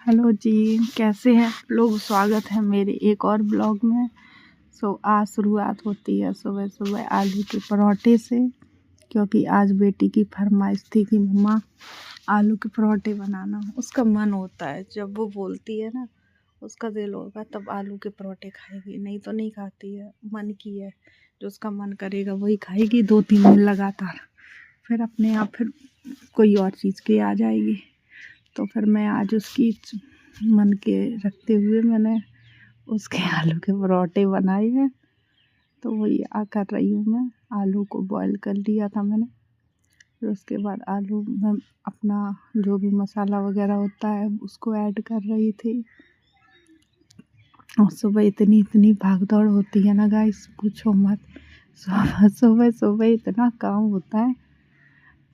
Hello जी, कैसे हैं आप लोग। स्वागत है मेरे एक और ब्लॉग में। आज शुरुआत होती है सुबह सुबह आलू के परोठे से, क्योंकि आज बेटी की फरमाइश थी कि मम्मा आलू के परोठे बनाना। उसका मन होता है, जब वो बोलती है ना, उसका दिल होगा तब आलू के परोठे खाएगी, नहीं तो नहीं खाती है। मन की है, जो उसका मन करेगा वही खाएगी 2-3 दिन लगातार, फिर अपने आप फिर कोई और चीज़ की आ जाएगी। तो फिर मैं आज उसकी मन के रखते हुए मैंने उसके आलू के परोठे बनाए हैं। तो वही कर रही हूँ मैं। आलू को बॉईल कर लिया था मैंने, फिर उसके बाद आलू में अपना जो भी मसाला वगैरह होता है उसको ऐड कर रही थी। और सुबह इतनी भागदौड़ होती है ना गाइस, पूछो मत। सुबह इतना काम होता है।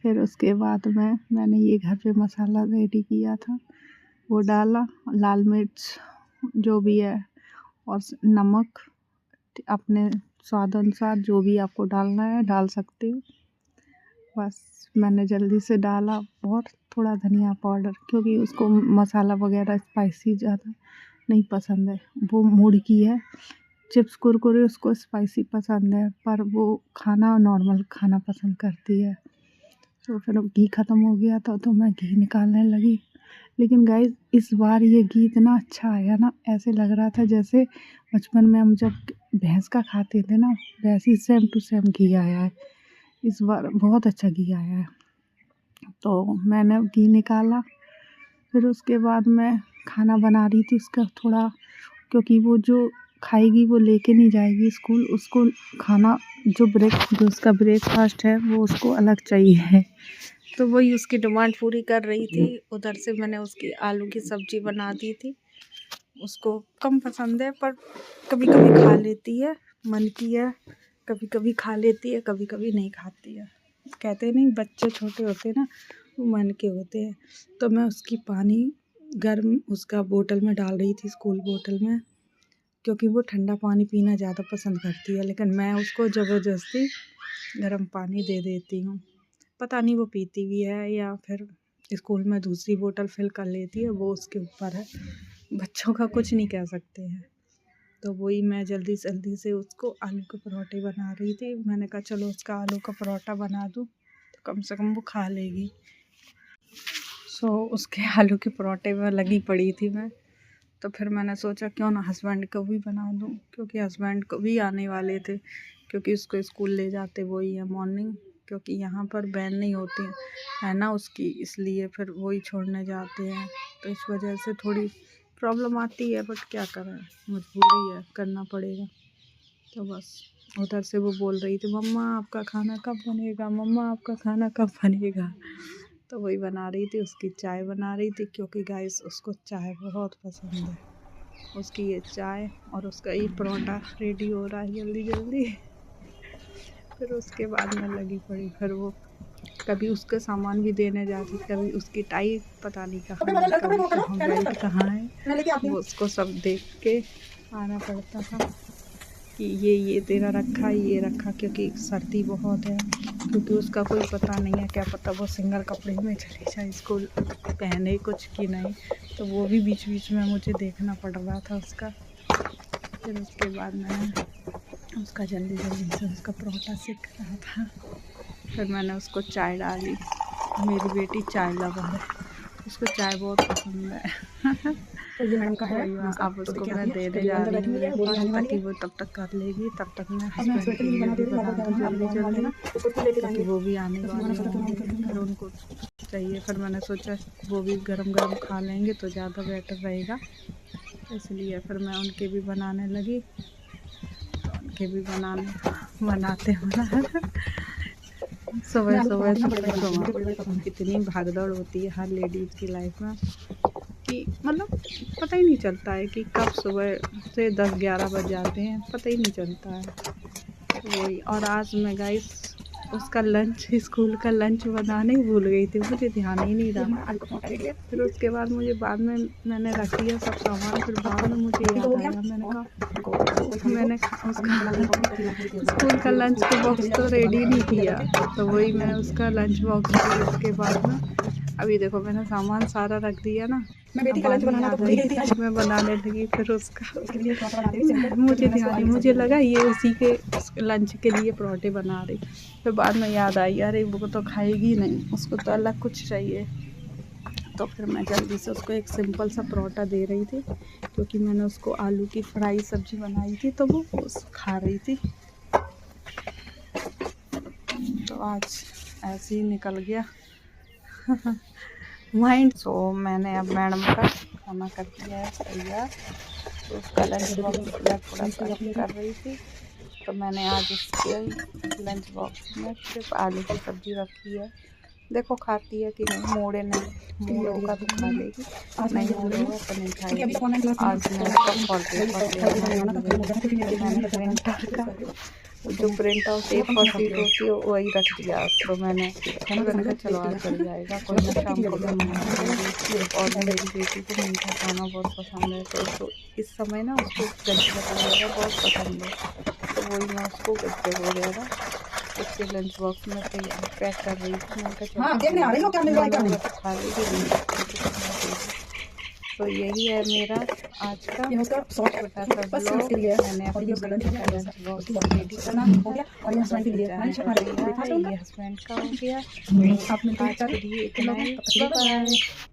फिर उसके बाद मैंने ये घर पे मसाला रेडी किया था, वो डाला, लाल मिर्च जो भी है और नमक अपने स्वाद अनुसार जो भी आपको डालना है डाल सकते हो। बस मैंने जल्दी से डाला, और थोड़ा धनिया पाउडर, क्योंकि उसको मसाला वगैरह स्पाइसी ज़्यादा नहीं पसंद है। वो मूड की है, चिप्स कुरकुरे उसको स्पाइसी पसंद है, पर वो खाना नॉर्मल खाना पसंद करती है। तो फिर घी ख़त्म हो गया था तो मैं घी निकालने लगी। लेकिन गाइस इस बार ये घी इतना अच्छा आया ना, ऐसे लग रहा था जैसे बचपन में हम जब भैंस का खाते थे ना, वैसे ही सेम टू सेम घी आया है। इस बार बहुत अच्छा घी आया है। तो मैंने घी निकाला, फिर उसके बाद मैं खाना बना रही थी उसका थोड़ा, क्योंकि वो जो खाएगी वो लेके नहीं जाएगी स्कूल, उसको खाना जो उसका ब्रेकफास्ट है वो उसको अलग चाहिए है। तो वही उसकी डिमांड पूरी कर रही थी। उधर से मैंने उसकी आलू की सब्ज़ी बना दी थी। उसको कम पसंद है, पर कभी कभी खा लेती है, मन की है। कभी कभी खा लेती है, कभी कभी नहीं खाती है। कहते नहीं, बच्चे छोटे होते हैं ना, वो मन के होते हैं। तो मैं उसकी पानी गर्म उसका बोतल में डाल रही थी, स्कूल बोतल में, क्योंकि वो ठंडा पानी पीना ज़्यादा पसंद करती है। लेकिन मैं उसको ज़बरदस्ती गर्म पानी दे देती हूँ। पता नहीं वो पीती भी है या फिर स्कूल में दूसरी बोतल फिल कर लेती है, वो उसके ऊपर है। बच्चों का कुछ नहीं कह सकते हैं। तो वही मैं जल्दी से उसको आलू के परोठे बना रही थी। मैंने कहा चलो उसका आलू का परोठा बना दूँ, तो कम से कम वो खा लेगी। उसके आलू के परोठे में लगी पड़ी थी मैं। तो फिर मैंने सोचा क्यों ना हस्बैंड को भी बना दूँ, क्योंकि हस्बैंड को भी आने वाले थे, क्योंकि उसको स्कूल ले जाते वही है मॉर्निंग, क्योंकि यहाँ पर वैन नहीं होती है ना उसकी, इसलिए फिर वही छोड़ने जाते हैं। तो इस वजह से थोड़ी प्रॉब्लम आती है, बट क्या करें, मजबूरी है, करना पड़ेगा। तो बस उधर से वो बोल रही थी मम्मा आपका खाना कब बनेगा, मम्मा आपका खाना कब बनेगा। तो वही बना रही थी, उसकी चाय बना रही थी, क्योंकि गाइस उसको चाय बहुत पसंद है। उसकी ये चाय और उसका ये परोठा रेडी हो रहा है जल्दी जल्दी। फिर उसके बाद मैं लगी पड़ी, फिर वो कभी उसके सामान भी देने जाती, कभी उसकी टाई पता नहीं कहाँ है, कभी कहाँ बेल्ट कहाँ है, वो उसको सब देख के आना पड़ता था कि ये तेरा रखा, ये रखा, क्योंकि सर्दी बहुत है। क्योंकि उसका कोई पता नहीं है, क्या पता वो सिंगल कपड़े में चली जाए स्कूल, पहने कुछ कि नहीं। तो वो भी बीच बीच में मुझे देखना पड़ रहा था उसका। फिर उसके बाद मैंने उसका जल्दी से उसका परोठा सेक रहा था। फिर मैंने उसको चाय डाली। मेरी बेटी चाय लवर है, उसको चाय बहुत पसंद है। अब उसको मैं देने जा रही हूँ ब्रेकफास्ट, ताकि वो तब तक कर लेगी, तब तक मैं हस्बैंड के लिए भी बना दूँ जल्दी क्योंकि वो भी आने वाले होंगे, फिर उनको चाहिए। फिर मैंने सोचा वो भी गरम गरम खा लेंगे तो ज़्यादा बेटर रहेगा, इसलिए फिर मैं उनके भी बनाने लगी। तो उनके भी बनाते सुबह इतनी भागदौड़ होती है हर लेडीज़ की लाइफ में कि मतलब पता ही नहीं चलता है कि कब सुबह से 10-11 बज जाते हैं, पता ही नहीं चलता है। वही, और आज मैं गाइस उसका लंच, स्कूल का लंच बनाने ही भूल गई थी, मुझे ध्यान ही नहीं रहा। फिर उसके बाद मुझे बाद में मैंने रख दिया सब सामान, फिर बाद में मुझे याद आया, मैंने उसका स्कूल का लंच का बॉक्स तो रेडी नहीं किया। तो वही मैं उसका लंच बॉक्स उसके बाद में अभी देखो मैंने सामान सारा रख दिया ना, मैं बेटी का लंच बनाना तो भूल गई थी। मैं बनाने लगी फिर उसका उसके लिए पराठा बना रही थी। मुझे ध्यान नहीं, मुझे लगा ये उसी के लंच के लिए परोठे बना रही। फिर बाद में याद आई अरे वो तो खाएगी नहीं, उसको तो अलग कुछ चाहिए। तो फिर मैं जल्दी से उसको एक सिंपल सा परोठा दे रही थी, क्योंकि मैंने उसको आलू की फ्राई सब्ज़ी बनाई थी तो वो खा रही थी। तो आज ऐसे ही निकल गया माइंड। सो मैंने अब मैडम का खाना कर दिया है तैयार, तो उसका लंच बॉक्स थोड़ा सा कर रही थी। तो मैंने आज उसके लंच बॉक्स में सिर्फ आलू की सब्ज़ी रखी है। देखो खाती है कि नहीं, मोड़े नहीं, मूड होगा तो खा लेगी, नहीं मूड होगा तो नहीं खाएगी। आज मैं उसका मैंने प्रिंटर का जो प्रिंट आउट A4 शीट होती है वही रख दिया। तो मैंने कहा चलो आज चल जाएगा, कोई ना शाम को मैं मंगाऊंगी। और मेरी बेटी को मीठा खाना बहुत पसंद है, तो उसको इस समय ना उसको गज्जे वगैरह बहुत पसंद है। तो वही मैं उसको गज्जे वगैरह उसके लंच बॉक्स में पैक कर रही थी। मैंने कहा खा लेगी। तो यही है मेरा आज का छोटा सा ब्लॉग। मैंने अपनी बेटी का लंच बॉक्स रेडी करना है, ये हस्बैंड का हो गया। आज के लिए इतना ही, बाय बाय।